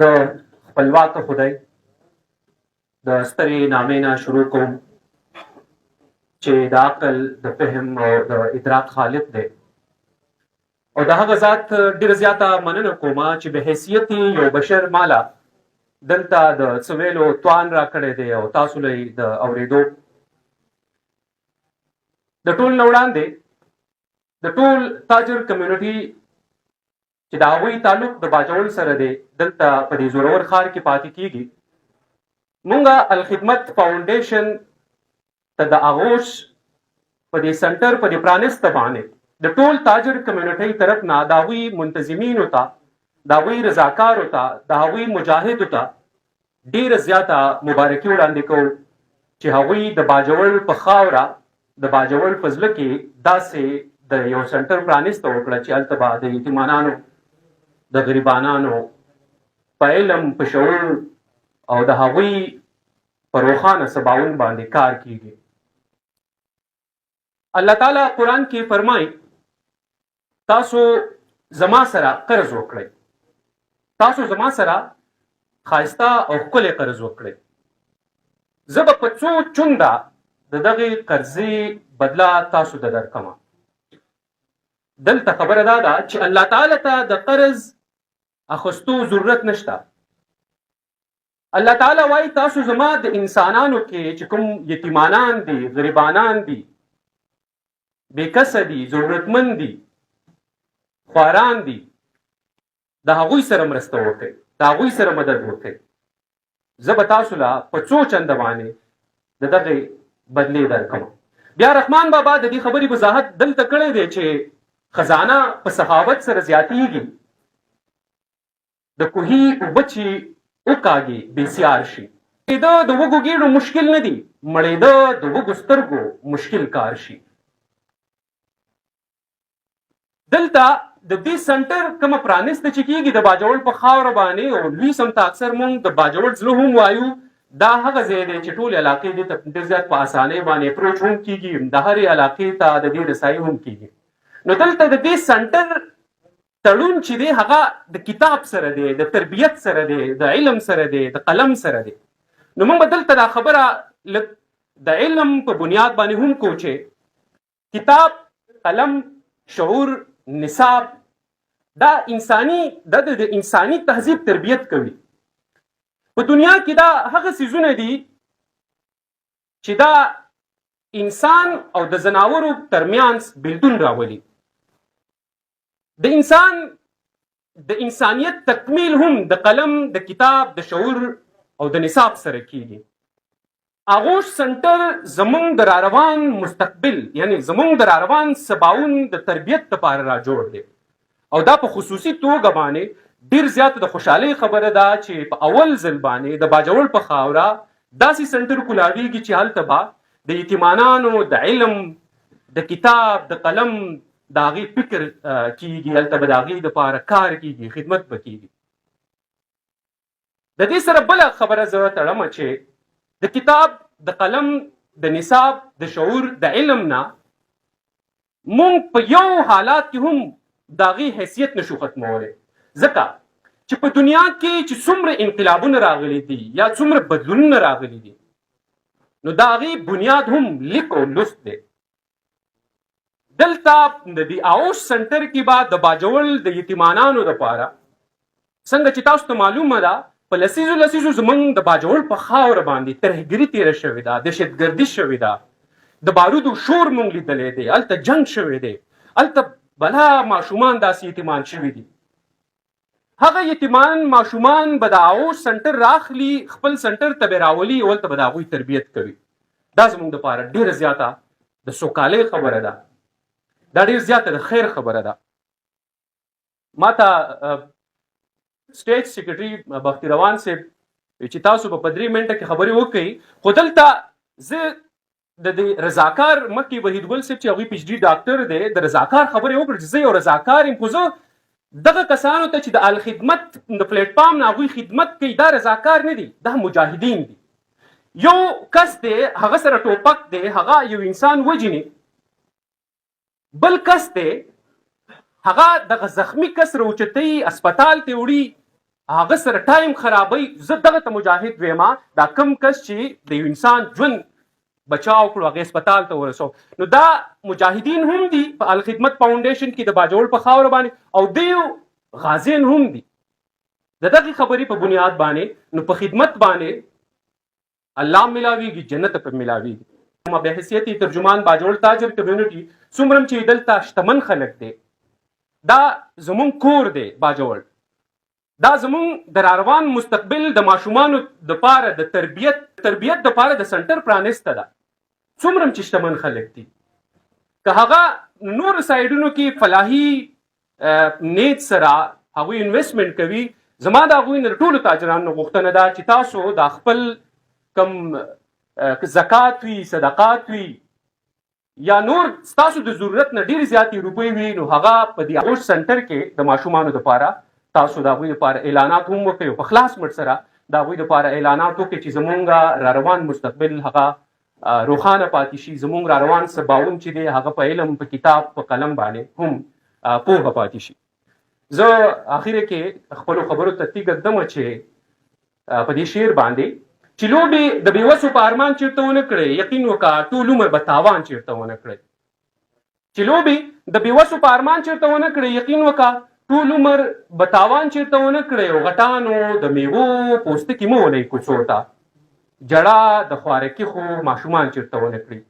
د خپلواک خدای د سترې نامې نه شروع کوم چې د عقل د فهم او د ادراک خالق دی او د هغه ذات ډېره زیاته مننه کوم چې به حیثیت یو بشر مالا دلته د څه ویلو توان راکړی دی او تاسو له یې د اورېدو د ټول نه وړاندې د ټول تاجر کمیونټي چې د هغوی تعلق د باجوړ سره دی دلته په دې زورور ښار کې پاتې کیږي مونږه الخدمت فاونډیشن ته د اغوش په دې سنټر په دې پرانیسته باندې د ټول تاجر کمیونټي طرف نه د هغوی منتظمینو ته د هغوی رضاکارو ته د هغوی مجاهدو ته ډېره زیاته مبارکي وړاندې کوو چې هغوی د باجوړ په خاوره د باجوړ په زړه کې داسې د یو سنټر پرانیسته وکړه چې هلته به د یتیمانانو د غریبانانو په علم په شعور او د هغوی په روښانه سباون باندې کار کیږي. الله تعالی قرآن کې فرمایي تاسو زما سره قرض وکړئ، تاسو زما سره ښایسته او ښکلی قرض وکړئ، زه به په څو چونده د دغې قرضې بدله تاسو ته درکمه. دلته خبره دا ده چې الله تعالی ته د قرض اخستو ضرورت نشته. الله تعالی وایي تاسو زما د انسانانو کې چې کوم یتیمانان دي، غریبانان دي، بېکسه دي، ضرورتمند دي، خواران دي، د هغوی سره مرسته وکړئ، د هغوی سره مدد وکړئ، زه به تاسو له په څو چنده باندې د دغې بدلې درکړم. بیا رحمان بابا د دې خبرې وضاحت دلته کړی دی چې خزانه په سخاوت سره زیاتیږي، د کوهي اوبه چې وکاږي بېسیار شي. مړېده د وږو ګېډو مشکل نه دي، مړېده د وږو سترګو مشکل کار شي. دلته د دې سنټر کومه پرانیسته چې کېږي د باجوړ په خاوره باندې او لوی سم ته اکثر مونږ د باجوړ زړه هم وایو، دا هغه ځای دی چې ټولې علاقې دې ته ډېر زیات په اسانۍ باندې اپروچ هم کېږي، د هرې علاقې ته د دې رسایي هم کېږي. نو دلته د دې سنټر تړون چې دی هغه د کتاب سره دی، د تربیت سره دی، د علم سره دی، د قلم سره دی. نو موږ به دلته دا خبره د علم په بنیاد باندې هم کوو چې کتاب، قلم، شعور، نصاب دا د انساني تهذیب تربیت کوي. په دنیا کې دا هغه څیزونه دي چې دا انسان او د ځناورو ترمنځ بیلتون راولي. د انسان د انسانیت تکمیل هم د قلم، د کتاب، د شعور او د نصاب سره کیږي. اغوش سنټر زمونږ د راروان مستقبل یعنی زمونږ د راروان سباون د تربیت لپاره را جوړ دی او دا په خصوصي توګه باندې ډېر زیات د خوشحالۍ خبره ده چې په اول ځل باندې د باجوړ په خاوره داسې سنټر کولاړېږي چې هلته به د یتیمانانو د علم، د کتاب، د قلم د هغې فکر کیږي، هلته به د هغې دپاره کار کیږي، خدمت به کیږي. د دې سره بله خبره زه تړمه چې د کتاب، د قلم، د نصاب، د شعور، د علم نه مونږ په یو حالات کې هم د هغې حیثیت نشو ختمولی، ځکه چې په دنیا کې چې څومره انقلابونه راغلي دي یا څومره بدلونونه راغلي دي نو د هغې بنیاد هم لیک او لوست دی. دلته د دې اغوش سنټر کې به د باجوړ د یتیمانانو لپاره څنګه چې تاسو ته معلومه ده په لسیزو زمونږ د باجوړ په خاوره باندې ترهګري تېره شوې ده، دهشتګردي شوې ده، د بارودو شور مونږ لیدلی دی، هلته جنګ شوی دی، هلته بلا ماشومان داسې یتیمان شوي دي. هغه یتیمان ماشومان به د اغوش سنټر راخلي، خپل سنټر ته به راولي او هلته به د هغوی تربیت کوي. دا زمونږ دپاره ډېره زیاته د سوکالۍ خبره ده، دا ډېر زیاته د خیر خبره ده. ما ته سټیج سیکرټري بختي روان صاحب چې تاسو به په 3 منټه کې خبرې وکړئ، خو دلته زه د دې رضاکار مخکې وحید ګل صاحب چې هغوی پی ایچ ډي ډاکټر دی د رضاکار خبرې وکړه چې زه یو رضاکار یم، خو زه دغه کسانو ته چې د الخدمت د پلیټ فارم نه هغوی خدمت کوي دا رضاکار نه دي، دا مجاهدین دي. یو کس دی هغه سره ټوپک دی، هغه یو انسان وجني، بل کس دی هغه دغه زخمی کس راوچتوي، اسپتال ته وړي، هغه سره ټایم خرابوي. زه دغه ته مجاهد ویما، دا کم کس چې د یو انسان ژوند بچاو کړو، هغه هسپتال ته ورسو، نو دا مجاهدین هم دي په الخدمت فاونډیشن کې د باجوړ په خاور باندې، او دیو غازین هم دي. د دغه خبرې په بنیاد باندې نو په خدمت باندې الله ملاویږي، جنت په ملاویږي. ما به حیثیت ترجمان باجوړ تاجر کمیونټي څومره چې دلته شتمن خلک دي، دا زمون کور دی باجوړ، دا زمون د روان مستقبل د ماشومانو د پاره د تربیت د پاره د سنټر پرانسته ده. څومره چې شتمن خلک دي، که هغه نور سایډونو کې فلاحي نیت سره هغوی انویسټمنټ کوي، زما د هغوی نه ټولو تاجرانو غوښتنه ده چې تاسو د خپل کم زکات وي، صدقات وي، یا نور ستاسو د ضرورت نه ډېرې زیاتې روپۍ وي، نو هغه په دې اوش سنټر کې د ماشومانو دپاره تاسو د هغوی لپاره اعلانات هم وکړئ، په خلاص مټ سره د هغوی لپاره اعلانات وکړئ چې زمونږ را روان مستقبل هغه روښانه پاتې شي، زمونږ را روان سباون چې دی هغه په علم، په کتاب، په قلم باندې هم پوهه پاتې شي. زه اخر کې خپلو خبرو ته تیږه ږدم چې په دې شعر باندې چې لوبې د بېوسو په ارمان چېرته ونه کړئ، یقین وکړه ټول عمر به تاوان چېرته ونه کړئ. چې لوبې د بېوسو په ارمان چېرته ونه کړئ، یقین وکړه ټول عمر به تاوان چېرته ونه کړئ. او غټانو د میوو پوستکي مه ولئ کوڅو ته، جړه د خوارکي خو ماشومان چېرته ونه کړي.